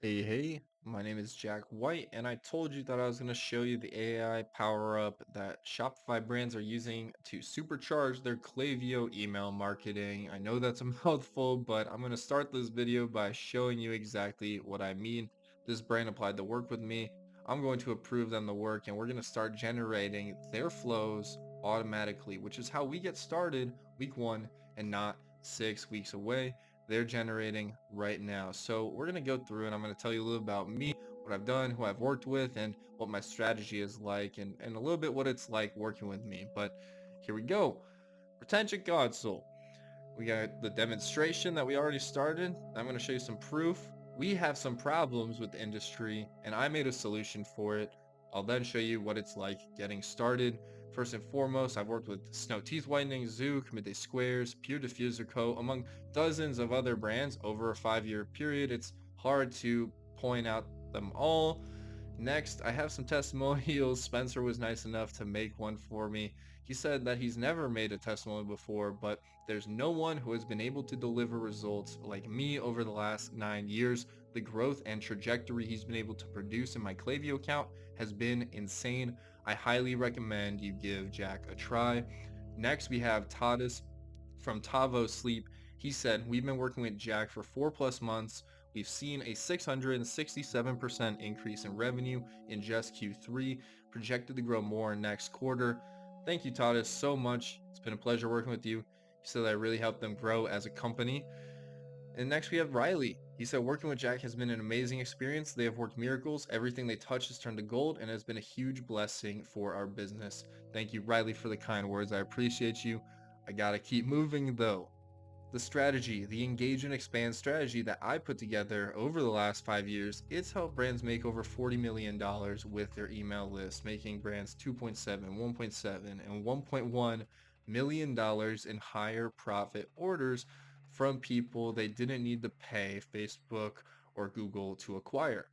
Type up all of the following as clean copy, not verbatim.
Hey, my name is Jack White, and I told you that I was going to show you the AI power up that Shopify brands are using to supercharge their Klaviyo email marketing. I know that's a mouthful, but I'm going to start this video by showing you exactly what I mean. This brand applied the work with me. I'm going to approve them the work, and we're going to start generating their flows automatically, which is how we get started week 1 and not 6 weeks away. They're generating right now. So we're going to go through and I'm going to tell you a little about me, what I've done, who I've worked with, and what my strategy is like, and a little bit what it's like working with me. But here we go. Retention console. We got the demonstration that we already started. I'm going to show you some proof. We have some problems with the industry, and I made a solution for it. I'll then show you what it's like getting started. First and foremost, I've worked with Snow Teeth Whitening, Zook, Midday Squares, Pure Diffuser Co., among dozens of other brands over a 5-year period. It's hard to point out them all. Next, I have some testimonials. Spencer was nice enough to make one for me. He said that he's never made a testimonial before, but there's no one who has been able to deliver results like me over the last 9 years. The growth and trajectory he's been able to produce in my Klaviyo account has been insane. I highly recommend you give Jack a try. Next, we have Tadas from Tavo Sleep. He said, we've been working with Jack for 4+ months. We've seen a 667% increase in revenue in just Q3, projected to grow more next quarter. Thank you, Tadas, so much. It's been a pleasure working with you. He said that I really helped them grow as a company. And next we have Riley. He said working with Jack has been an amazing experience. They have worked miracles. Everything they touch has turned to gold and has been a huge blessing for our business. Thank you, Riley, for the kind words. I appreciate you. I gotta keep moving though. The strategy, the engage and expand strategy that I put together over the last 5 years, it's helped brands make over $40 million with their email list, making brands 2.7, 1.7, and $1.1 million in higher profit orders from people they didn't need to pay Facebook or Google to acquire.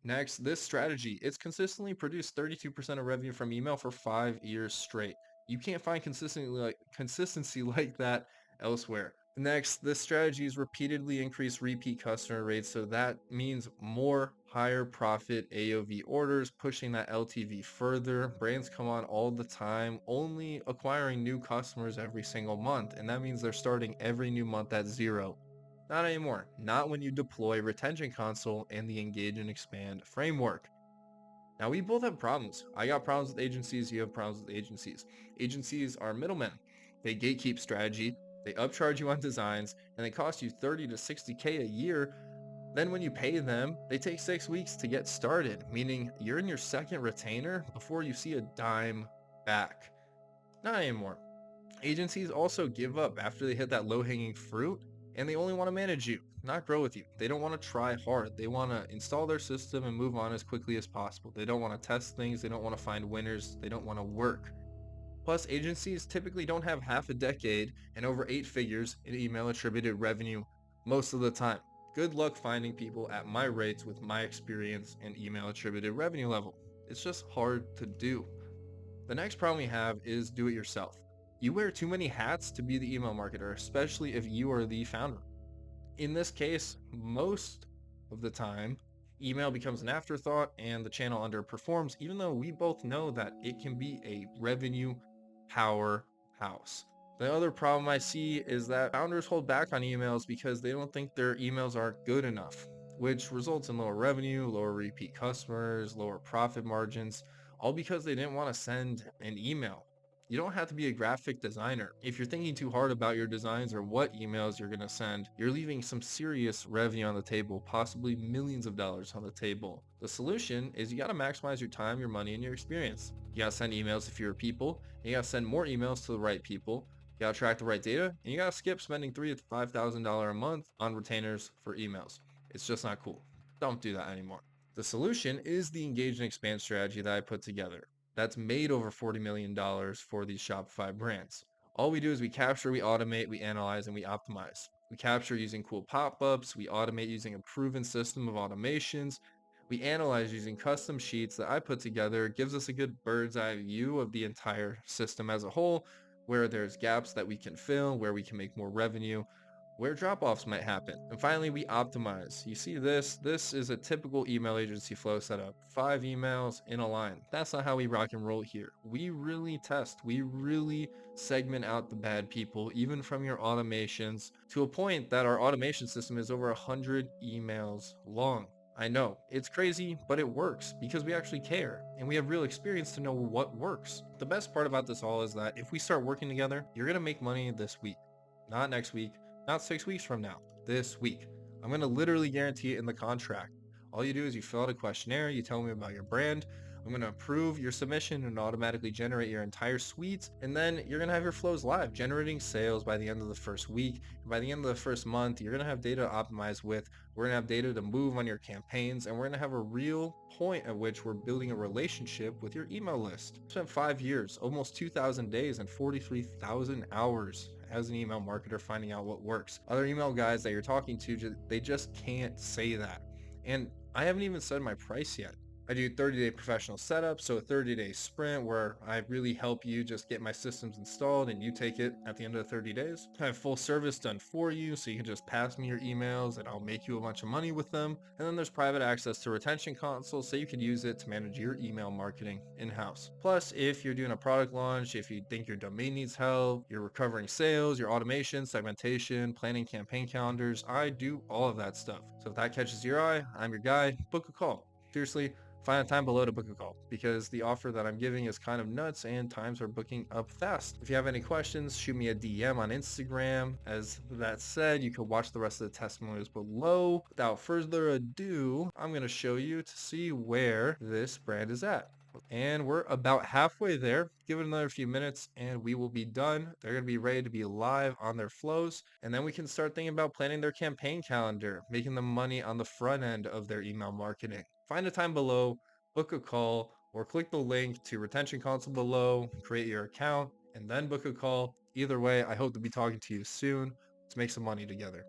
Next, this strategy, it's consistently produced 32% of revenue from email for 5 years straight. You can't find consistency like that elsewhere. Next, this strategy has repeatedly increased repeat customer rates, so that means more higher profit AOV orders, pushing that LTV further. Brands come on all the time, only acquiring new customers every single month, and that means they're starting every new month at zero. Not anymore. Not when you deploy Retention Console and the Engage and Expand framework. Now, we both have problems. I got problems with agencies, you have problems with agencies. Agencies are middlemen. They gatekeep strategy, they upcharge you on designs, and they cost you 30 to 60K a year. Then when you pay them, they take 6 weeks to get started, meaning you're in your second retainer before you see a dime back. Not anymore. Agencies also give up after they hit that low-hanging fruit, and they only want to manage you, not grow with you. They don't want to try hard. They want to install their system and move on as quickly as possible. They don't want to test things. They don't want to find winners. They don't want to work. Plus, agencies typically don't have half a decade and over 8 figures in email attributed revenue most of the time. Good luck finding people at my rates with my experience and email attributed revenue level. It's just hard to do. The next problem we have is do it yourself. You wear too many hats to be the email marketer, especially if you are the founder. In this case, most of the time, email becomes an afterthought and the channel underperforms, even though we both know that it can be a revenue powerhouse. The other problem I see is that founders hold back on emails because they don't think their emails are good enough, which results in lower revenue, lower repeat customers, lower profit margins, all because they didn't want to send an email. You don't have to be a graphic designer. If you're thinking too hard about your designs or what emails you're going to send, you're leaving some serious revenue on the table, possibly millions of dollars on the table. The solution is you got to maximize your time, your money, and your experience. You got to send emails to fewer people, and you got to send more emails to the right people. You got to track the right data, and you got to skip spending $3,000 to $5,000 a month on retainers for emails. It's just not cool. Don't do that anymore. The solution is the engage and expand strategy that I put together. That's made over $40 million for these Shopify brands. All we do is we capture, we automate, we analyze, and we optimize. We capture using cool pop-ups, we automate using a proven system of automations, we analyze using custom sheets that I put together. It gives us a good bird's eye view of the entire system as a whole, where there's gaps that we can fill, where we can make more revenue, where drop-offs might happen. And finally, we optimize. You see this is a typical email agency flow setup. 5 emails in a line. That's not how we rock and roll here. We really test. We really segment out the bad people, even from your automations, to a point that our automation system is over 100 emails long. I know, it's crazy, but it works because we actually care and we have real experience to know what works. The best part about this all is that if we start working together, you're gonna make money this week, not next week, not 6 weeks from now, this week. I'm gonna literally guarantee it in the contract. All you do is you fill out a questionnaire, you tell me about your brand, I'm gonna approve your submission and automatically generate your entire suite, and then you're gonna have your flows live, generating sales by the end of the first week. And by the end of the first month, you're gonna have data to optimize with. We're gonna have data to move on your campaigns, and we're gonna have a real point at which we're building a relationship with your email list. I spent 5 years, almost 2,000 days, and 43,000 hours as an email marketer finding out what works. Other email guys that you're talking to, they just can't say that. And I haven't even said my price yet. I do 30-day professional setup, so a 30-day sprint where I really help you just get my systems installed and you take it at the end of the 30 days. I have full service done for you, so you can just pass me your emails and I'll make you a bunch of money with them. And then there's private access to retention console, so you can use it to manage your email marketing in-house. Plus, if you're doing a product launch, if you think your domain needs help, you're recovering sales, your automation, segmentation, planning campaign calendars, I do all of that stuff. So if that catches your eye, I'm your guy, book a call. Seriously, find a time below to book a call because the offer that I'm giving is kind of nuts and times are booking up fast. If you have any questions, shoot me a DM on Instagram. As that said, you can watch the rest of the testimonials below. Without further ado, I'm going to show you to see where this brand is at. And we're about halfway there. Give it another few minutes and we will be done. They're going to be ready to be live on their flows. And then we can start thinking about planning their campaign calendar, making them money on the front end of their email marketing. Find a time below, book a call, or click the link to retention console below, create your account, and then book a call. Either way, I hope to be talking to you soon. Let's make some money together.